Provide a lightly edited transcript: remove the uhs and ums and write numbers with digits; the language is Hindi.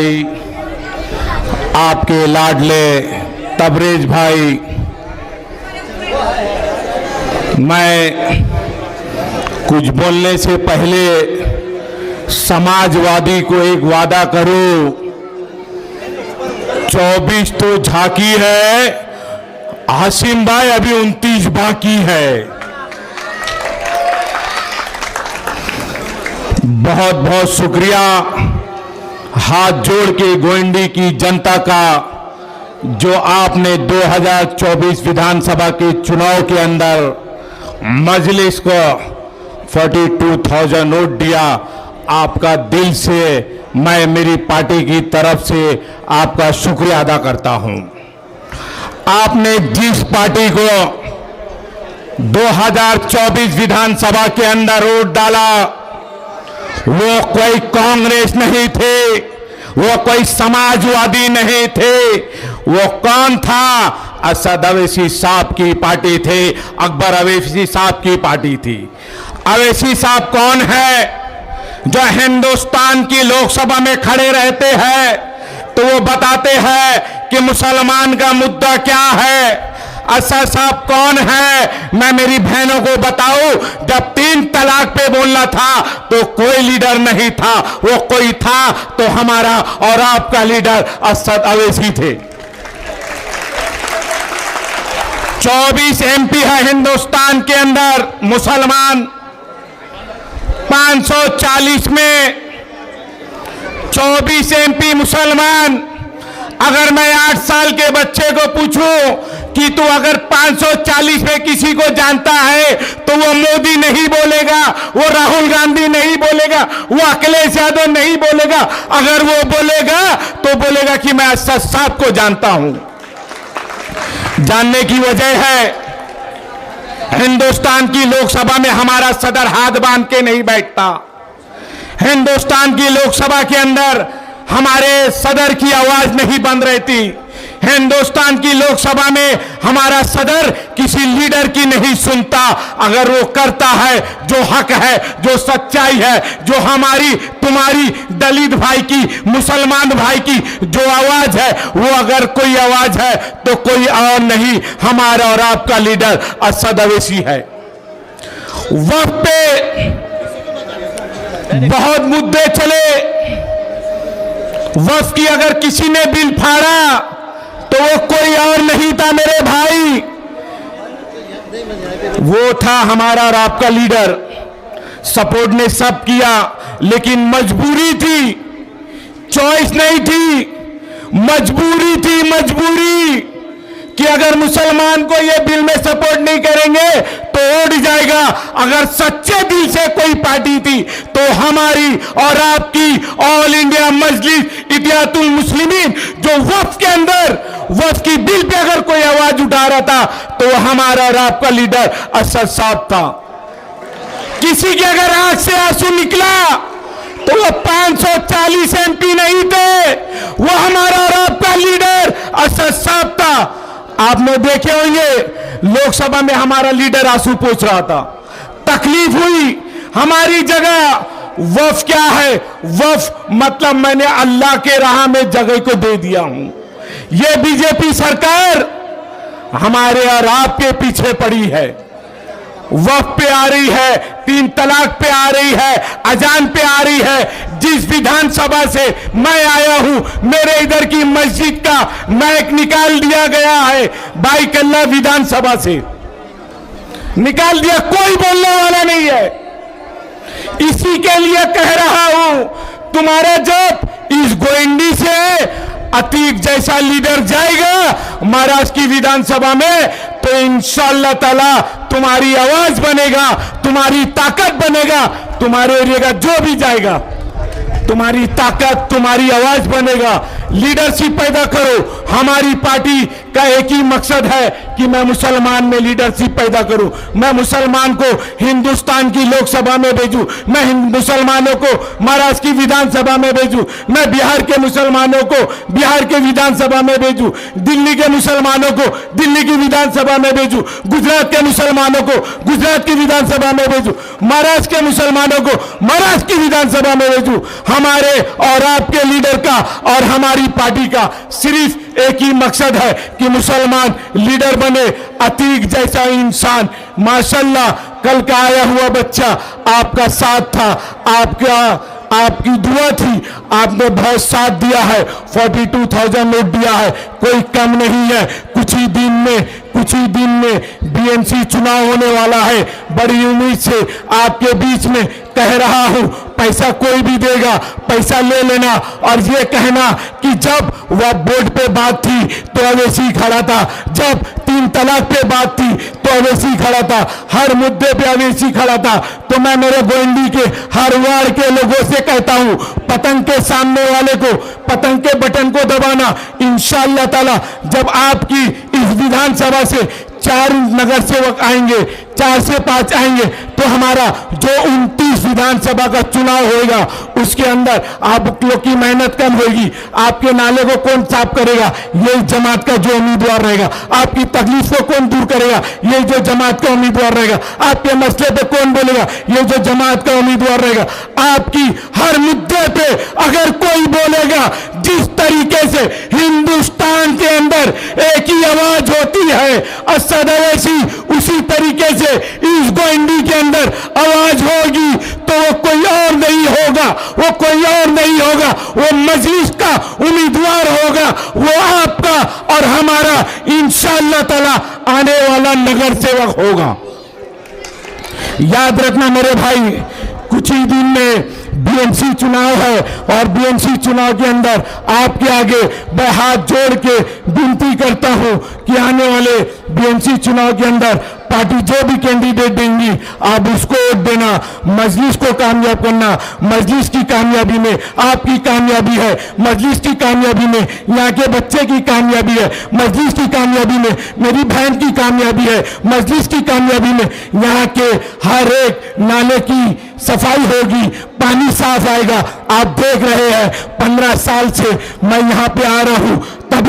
भाई, आपके लाडले तबरेज भाई, मैं कुछ बोलने से पहले समाजवादी को एक वादा करूं, 24 तो झांकी है हाशिम भाई, अभी 29 बाकी है। बहुत बहुत शुक्रिया हाथ जोड़ के गोंडी की जनता का, जो आपने 2024 विधानसभा के चुनाव के अंदर मजलिस को 42,000 वोट दिया। आपका दिल से मैं मेरी पार्टी की तरफ से आपका शुक्रिया अदा करता हूं। आपने जिस पार्टी को 2024 विधानसभा के अंदर वोट डाला, वो कोई कांग्रेस नहीं थे, वो कोई समाजवादी नहीं थे। वो कौन था? असद अवैसी साहब की पार्टी थे, अकबर अवैसी साहब की पार्टी थी। अवैसी साहब कौन है? जो हिंदुस्तान की लोकसभा में खड़े रहते हैं तो वो बताते हैं कि मुसलमान का मुद्दा क्या है। असद साहब कौन है? मैं मेरी बहनों को बताऊं, जब 3 तलाक पे बोलना था तो कोई लीडर नहीं था, वो कोई था तो हमारा और आपका लीडर असद अवैसी थे। 24 एमपी है हिंदुस्तान के अंदर मुसलमान, 540 में 24 एमपी मुसलमान। अगर मैं 8 साल के बच्चे को पूछूं कि तू अगर 540 में किसी को जानता है तो वो मोदी नहीं बोलेगा, वो राहुल गांधी नहीं बोलेगा, वो अखिलेश यादव नहीं बोलेगा। अगर वो बोलेगा तो बोलेगा कि मैं असद साहब को जानता हूं। जानने की वजह है, हिंदुस्तान की लोकसभा में हमारा सदर हाथ बांध के नहीं बैठता। हिंदुस्तान की लोकसभा के अंदर हमारे सदर की आवाज नहीं बंद रहती। हिंदुस्तान की लोकसभा में हमारा सदर किसी लीडर की नहीं सुनता। अगर वो करता है जो हक है, जो सच्चाई है, जो हमारी तुम्हारी दलित भाई की, मुसलमान भाई की जो आवाज है, वो अगर कोई आवाज है तो कोई और नहीं, हमारा और आपका लीडर असद अवैसी है। वक्त पे बहुत मुद्दे चले। वक्त की अगर किसी ने बिल फाड़ा तो वो कोई और नहीं था मेरे भाई, वो था हमारा और आपका लीडर। सपोर्ट ने सब किया, लेकिन मजबूरी थी, चॉइस नहीं थी, मजबूरी थी। मजबूरी कि अगर मुसलमान को ये बिल में सपोर्ट नहीं करेंगे तो उड़ जाएगा। अगर सच्चे दिल से कोई पार्टी थी तो हमारी और आपकी ऑल इंडिया मजलिस इत्तेहादुल मुस्लिमीन, जो वक्फ के अंदर वक्फ की बिल पे अगर कोई आवाज उठा रहा था तो हमारा और आपका लीडर असद साहब था। किसी के अगर आंख से आंसू निकला तो वो 540 एमपी नहीं थे, वो हमारा और आपका लीडर असद साहब था। आपने देखे होंगे लोकसभा में हमारा लीडर आंसू पोंछ रहा था, तकलीफ हुई। हमारी जगह वफ क्या है? वफ मतलब मैंने अल्लाह के राह में जगह को दे दिया हूं। ये बीजेपी सरकार हमारे और आपके पीछे पड़ी है, वफ पे आ रही है, 3 तलाक पे आ रही है, अजान पे आ रही है। जिस विधानसभा से मैं आया हूं, मेरे इधर की मस्जिद का मैक निकाल दिया गया है, बाईकल्ला विधानसभा से निकाल दिया, कोई बोलने वाला नहीं है। इसी के लिए कह रहा हूं, तुम्हारा जब इस गोइंडी से अतीक जैसा लीडर जाएगा महाराष्ट्र की विधानसभा में तो इंशाअल्लाह ताला तुम्हारी आवाज बनेगा, तुम्हारी ताकत बनेगा। तुम्हारे एरिया का जो भी जाएगा तुम्हारी ताकत, तुम्हारी आवाज बनेगा। लीडरशिप पैदा करो। हमारी पार्टी का एक ही मकसद है कि मैं मुसलमान में लीडरशिप पैदा करूं, मैं मुसलमान को हिंदुस्तान की लोकसभा में भेजूं, मैं मुसलमानों को महाराष्ट्र की विधानसभा में भेजूं, मैं बिहार के मुसलमानों को बिहार के विधानसभा में भेजूं, दिल्ली के मुसलमानों को दिल्ली की विधानसभा में भेजूं, गुजरात के मुसलमानों को गुजरात की विधानसभा में भेजूं, महाराष्ट्र के मुसलमानों को महाराष्ट्र की विधानसभा में भेजूं। हमारे और आपके लीडर का और हमारी पार्टी का सिर्फ एक ही मकसद है कि मुसलमान लीडर बने, अतीक जैसा इंसान। माशाल्लाह, कल का आया हुआ बच्चा आपका साथ था, आपकी दुआ थी, आपने बहुत साथ दिया है, 42,000 नोट दिया है, कोई कम नहीं है। कुछ ही दिन में बीएमसी चुनाव होने वाला है। बड़ी उम्मीद से आपके बीच में कह रहा हूं, पैसा कोई भी देगा, पैसा ले लेना और ये कहना कि जब वह बोर्ड पे बात थी तो अवैसी खड़ा था, जब 3 तलाक पे बात थी तो अवैसी खड़ा था, हर मुद्दे पे अवैसी खड़ा था। तो मैं मेरे गोंडी के हर वार्ड के लोगों से कहता हूं, पतंग के सामने वाले को पतंग के बटन को दबाना। इंशाअल्लाह ताला जब आपकी इस विधानसभा से 4 नगर सेवक आएंगे, 4 से 5 आएंगे, तो हमारा जो 29 विधानसभा का चुनाव होगा उसके अंदर आप लोग की मेहनत कम होगी। आपके नाले को कौन साफ करेगा? ये जमात का जो उम्मीदवार रहेगा। आपकी तकलीफ को कौन दूर करेगा? ये जो जमात का उम्मीदवार रहेगा। आपके मसले पे कौन बोलेगा? ये जो जमात का उम्मीदवार रहेगा। आपकी हर मुद्दे पे अगर कोई बोलेगा, जिस तरीके से हिंदुस्तान के अंदर एक ही आवाज होती है असद अवैसी, उसी तरीके से इस गोंडी के अंदर आवाज होगी। तो वो कोई और नहीं होगा, वो कोई और नहीं होगा, वो मजलिस का उम्मीदवार होगा, वो आपका और हमारा इंशाअल्लाह ताला आने वाला नगर सेवक होगा। याद रखना मेरे भाई, कुछ ही दिन में बीएमसी चुनाव है और बीएमसी चुनाव के अंदर आपके आगे मैं हाथ जोड़ के विनती करता हूं कि आने वाले बीएमसी चुनाव के अंदर पार्टी जो भी कैंडिडेट देंगी आप उसको वोट देना, मजलिस को कामयाब करना। मजलिस की कामयाबी में आपकी कामयाबी है, मजलिस की कामयाबी में यहाँ के बच्चे की कामयाबी है, मजलिस की कामयाबी में मेरी बहन की कामयाबी है, मजलिस की कामयाबी में यहाँ के हर एक नाले की सफाई होगी, पानी साफ आएगा। आप देख रहे हैं 15 साल से मैं यहाँ पे आ रहा हूँ, तब